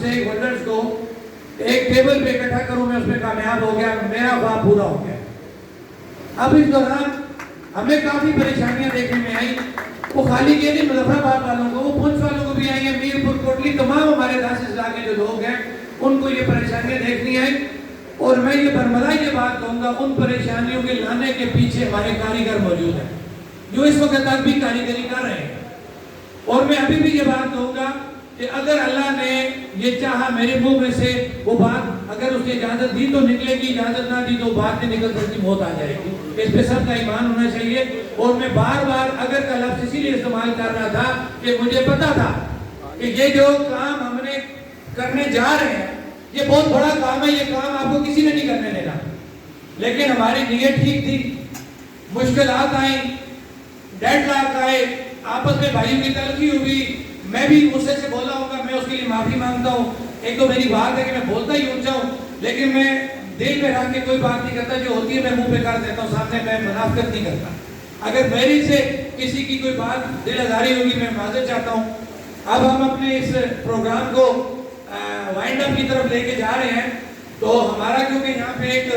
Stake holders کو ایک table پہ اکٹھا کروں، میں اس میں کامیاب ہو گیا، میرا خواب پورا ہو گیا۔ اب اس دوران ہمیں کافی پریشانیاں دیکھنے میں آئی، وہ خالی یہ نہیں مظفر آباد والوں کو، وہ پونچھ والوں کو بھی آئی ہیں، میرپور کوٹلی، تمام ہمارے 10 اضلاع کے جو لوگ ہیں ان کو یہ پریشانیاں دیکھنی آئی۔ اور میں یہ برملا یہ بات کہوں گا، ان پریشانیوں کے لانے کے پیچھے ہمارے کاریگر موجود ہیں جو اس وقت تک بھی کاریگری کر رہے ہیں۔ اور میں ابھی بھی یہ بات کہوں گا کہ اگر اللہ نے یہ چاہا میرے منہ میں سے وہ بات، اگر اس نے اجازت دی تو نکلے گی، اجازت نہ دی تو بات نہیں نکل سکتی، موت آ جائے گی۔ اس پہ سب کا ایمان ہونا چاہیے۔ اور میں بار بار اگر کا لفظ اسی لیے استعمال کر رہا تھا کہ مجھے پتا تھا کہ یہ جو کام ہم نے کرنے جا رہے ہیں یہ بہت بڑا کام ہے، یہ کام آپ کو کسی نے نہیں کرنے دینا، لیکن ہماری نیت ٹھیک تھی، مشکلات آئیں، ڈیڈ لاک آئے، آپس میں بھائیوں کی تلخی ہوئی، میں بھی غصے سے بولا ہوں گا، میں اس کے لیے معافی مانگتا ہوں۔ ایک تو میری بات ہے کہ میں بولتا ہی اونچا ہوں، لیکن میں دل میں رکھ کے کوئی بات نہیں کرتا، جو ہوتی ہے میں منہ پہ کر دیتا ہوں، سامنے میں منافقت نہیں کرتا۔ اگر میری سے کسی کی کوئی بات دل آزاری ہوگی میں معذرت چاہتا ہوں۔ اب ہم اپنے اس پروگرام کو وائنڈ اپ کی طرف لے کے جا رہے ہیں، تو ہمارا کیونکہ یہاں پہ ایک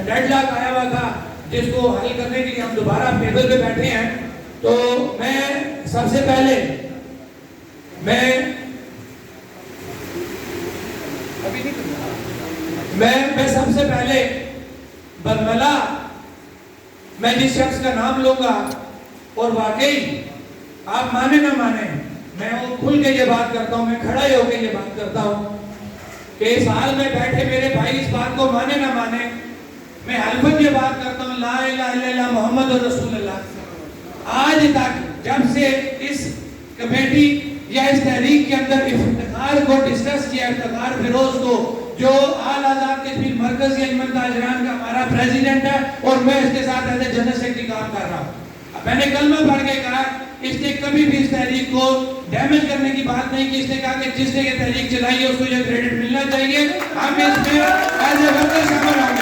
ڈیڈ لاک آیا ہوا تھا جس کو حل کرنے کے لیے ہم دوبارہ ٹیبل پہ بیٹھے ہیں، تو میں سب سے پہلے میں سب سے پہلے برملا میں جس شخص کا نام لوں گا، اور واقعی آپ مانے نہ مانے میں وہ کھل کے یہ بات کرتا ہوں، میں کھڑا ہی ہو کے یہ بات کرتا ہوں کہ اس حال میں بیٹھے میرے بھائی اس بات کو مانے نہ مانے، میں حلفاً یہ بات کرتا ہوں لا الہ الا اللہ محمد رسول اللہ۔ آج تک جب سے اس کمیٹی یا اس تحریک کے اندر افتخار کو ڈسکس کیا، افتخار فیروز کو جو آل آزاد کشمیر مرکزی انجمن تاجران کا ہمارا پریزیڈنٹ ہے، اور میں اس کے ساتھ ایسے جنرل سیکرٹری کام کر رہا ہوں، میں نے کلمہ پڑھ کے کہا اس نے کبھی بھی اس تحریک کو ڈیمیج کرنے کی بات نہیں کی۔ اس نے کہا کہ جس نے یہ تحریک چلائی ہے اس کو یہ کریڈٹ ملنا چاہیے، ہم اس میں ایز اے ورکر شامل ہوں گے۔